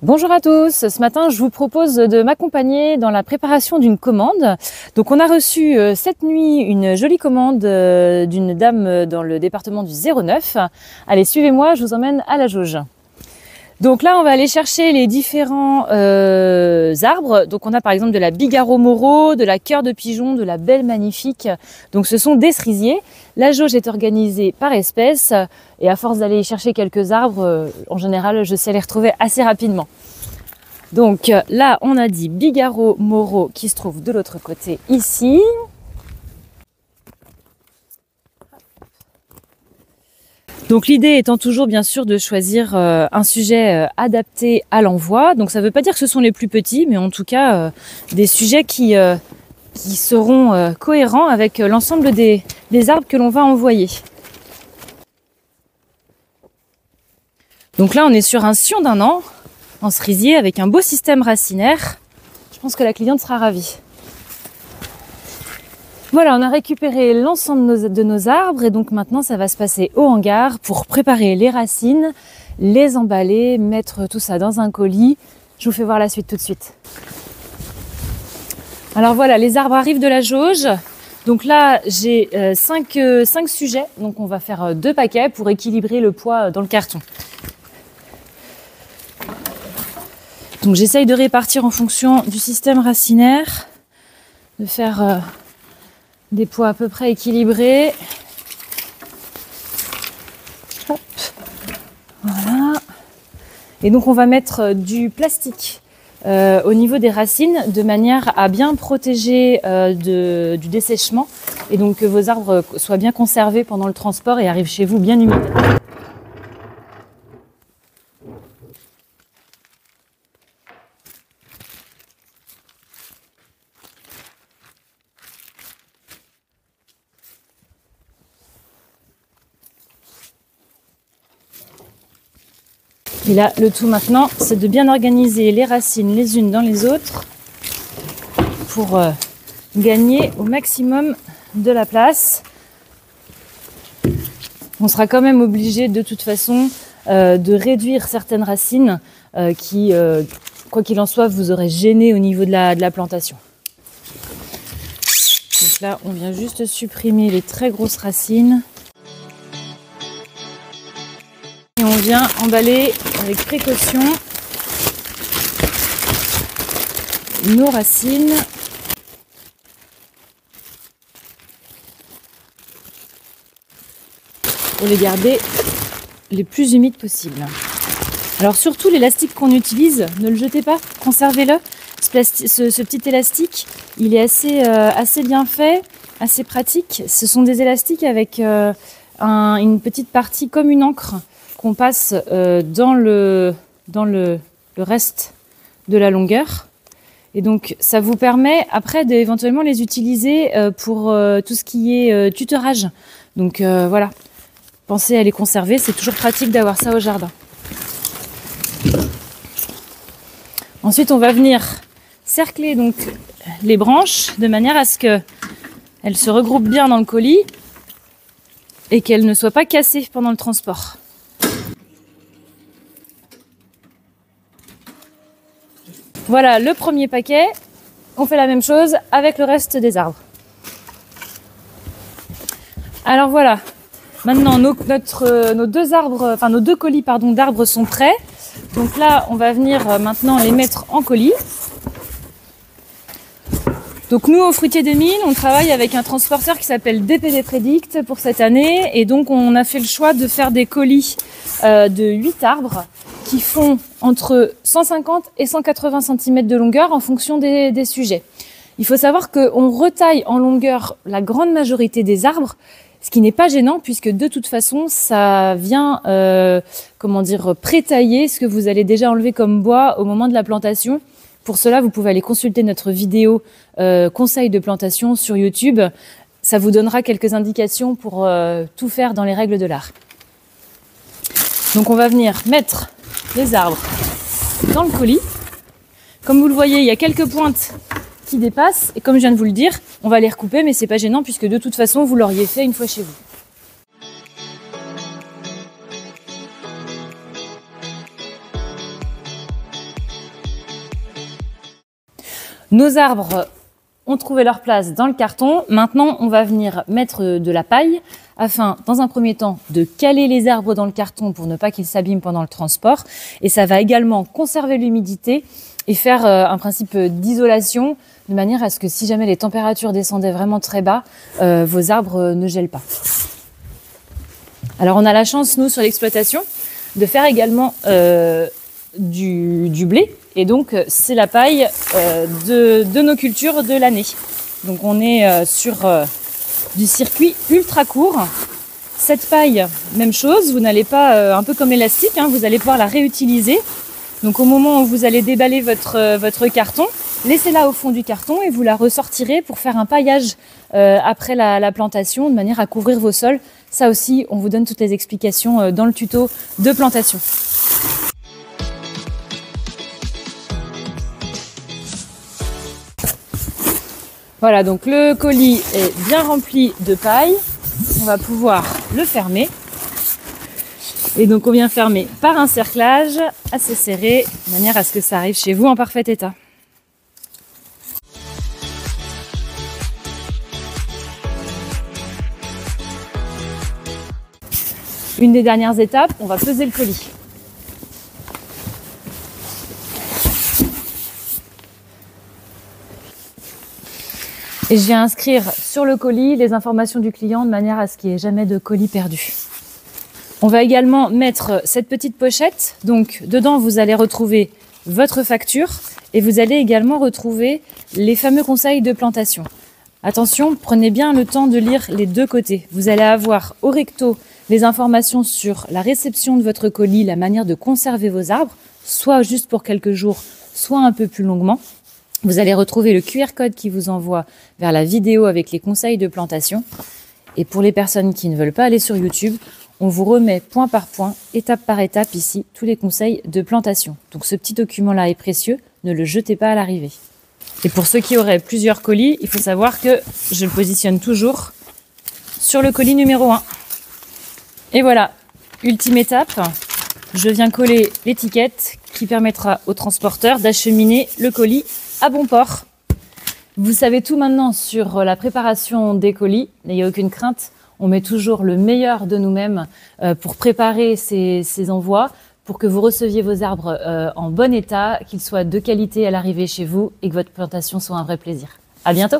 Bonjour à tous, ce matin je vous propose de m'accompagner dans la préparation d'une commande. Donc on a reçu cette nuit une jolie commande d'une dame dans le département du 09. Allez, suivez-moi, je vous emmène à la jauge. Donc là on va aller chercher les différents arbres. Donc on a par exemple de la Bigarro Moro, de la Cœur de Pigeon, de la Belle Magnifique. Donc ce sont des cerisiers. La jauge est organisée par espèce et à force d'aller chercher quelques arbres, en général je sais les retrouver assez rapidement. Donc là on a dit Bigarro Moro qui se trouve de l'autre côté ici. Donc l'idée étant toujours bien sûr de choisir un sujet adapté à l'envoi. Donc ça ne veut pas dire que ce sont les plus petits, mais en tout cas des sujets qui seront cohérents avec l'ensemble des arbres que l'on va envoyer. Donc là on est sur un scion d'1 an en cerisier avec un beau système racinaire. Je pense que la cliente sera ravie. Voilà, on a récupéré l'ensemble de nos arbres et donc maintenant ça va se passer au hangar pour préparer les racines, les emballer, mettre tout ça dans un colis. Je vous fais voir la suite tout de suite. Alors voilà, les arbres arrivent de la jauge. Donc là, j'ai 5 sujets, donc on va faire 2 paquets pour équilibrer le poids dans le carton. Donc j'essaye de répartir en fonction du système racinaire, de faire des poids à peu près équilibrés. Hop. Voilà. Et donc on va mettre du plastique au niveau des racines de manière à bien protéger du dessèchement et donc que vos arbres soient bien conservés pendant le transport et arrivent chez vous bien humides. Et là, le tout maintenant, c'est de bien organiser les racines les unes dans les autres pour gagner au maximum de la place. On sera quand même obligé de toute façon de réduire certaines racines qui, quoi qu'il en soit, vous aurez gêné au niveau de la plantation. Donc là, on vient juste supprimer les très grosses racines. Et on vient emballer avec précaution nos racines. Pour les garder les plus humides possible. Alors surtout l'élastique qu'on utilise, ne le jetez pas, conservez-le. Ce petit élastique, il est assez bien fait, assez pratique. Ce sont des élastiques avec une petite partie comme une encre qu'on passe dans le reste de la longueur. Et donc ça vous permet après d'éventuellement les utiliser pour tout ce qui est tutorage. Donc voilà, pensez à les conserver, c'est toujours pratique d'avoir ça au jardin. Ensuite on va venir cercler donc les branches de manière à ce qu'elles se regroupent bien dans le colis et qu'elles ne soient pas cassées pendant le transport. Voilà le premier paquet, on fait la même chose avec le reste des arbres. Alors voilà, maintenant nos deux colis d'arbres sont prêts. Donc là, on va venir maintenant les mettre en colis. Donc nous, au Fruitier des Mines, on travaille avec un transporteur qui s'appelle DPD Predict pour cette année. Et donc on a fait le choix de faire des colis de 8 arbres qui font entre 150 et 180 cm de longueur en fonction des sujets. Il faut savoir qu'on retaille en longueur la grande majorité des arbres, ce qui n'est pas gênant puisque de toute façon, ça vient prétailler ce que vous allez déjà enlever comme bois au moment de la plantation. Pour cela, vous pouvez aller consulter notre vidéo conseil de plantation sur YouTube. Ça vous donnera quelques indications pour tout faire dans les règles de l'art. Donc on va venir mettre les arbres dans le colis. Comme vous le voyez, il y a quelques pointes qui dépassent et comme je viens de vous le dire, on va les recouper mais c'est pas gênant puisque de toute façon vous l'auriez fait une fois chez vous. Nos arbres ont trouvé leur place dans le carton. Maintenant, on va venir mettre de la paille afin, dans un premier temps, de caler les arbres dans le carton pour ne pas qu'ils s'abîment pendant le transport. Et ça va également conserver l'humidité et faire un principe d'isolation de manière à ce que si jamais les températures descendaient vraiment très bas, vos arbres ne gèlent pas. Alors on a la chance, nous, sur l'exploitation, de faire également du blé. Et donc, c'est la paille de nos cultures de l'année. Donc, on est sur du circuit ultra court. Cette paille, même chose, vous n'allez pas, un peu comme l'élastique, hein, vous allez pouvoir la réutiliser. Donc, au moment où vous allez déballer votre carton, laissez-la au fond du carton et vous la ressortirez pour faire un paillage après la plantation, de manière à couvrir vos sols. Ça aussi, on vous donne toutes les explications dans le tuto de plantation. Voilà, donc le colis est bien rempli de paille. On va pouvoir le fermer. Et donc on vient fermer par un cerclage assez serré, de manière à ce que ça arrive chez vous en parfait état. Une des dernières étapes, on va peser le colis. Et je viens inscrire sur le colis les informations du client de manière à ce qu'il n'y ait jamais de colis perdu. On va également mettre cette petite pochette. Donc dedans, vous allez retrouver votre facture et vous allez également retrouver les fameux conseils de plantation. Attention, prenez bien le temps de lire les deux côtés. Vous allez avoir au recto les informations sur la réception de votre colis, la manière de conserver vos arbres, soit juste pour quelques jours, soit un peu plus longuement. Vous allez retrouver le QR code qui vous envoie vers la vidéo avec les conseils de plantation. Et pour les personnes qui ne veulent pas aller sur YouTube, on vous remet point par point, étape par étape ici, tous les conseils de plantation. Donc ce petit document-là est précieux, ne le jetez pas à l'arrivée. Et pour ceux qui auraient plusieurs colis, il faut savoir que je le positionne toujours sur le colis numéro 1. Et voilà, ultime étape, je viens coller l'étiquette qui permettra au transporteur d'acheminer le colis à bon port. Vous savez tout maintenant sur la préparation des colis, n'ayez aucune crainte, on met toujours le meilleur de nous-mêmes pour préparer ces envois, pour que vous receviez vos arbres en bon état, qu'ils soient de qualité à l'arrivée chez vous et que votre plantation soit un vrai plaisir. À bientôt!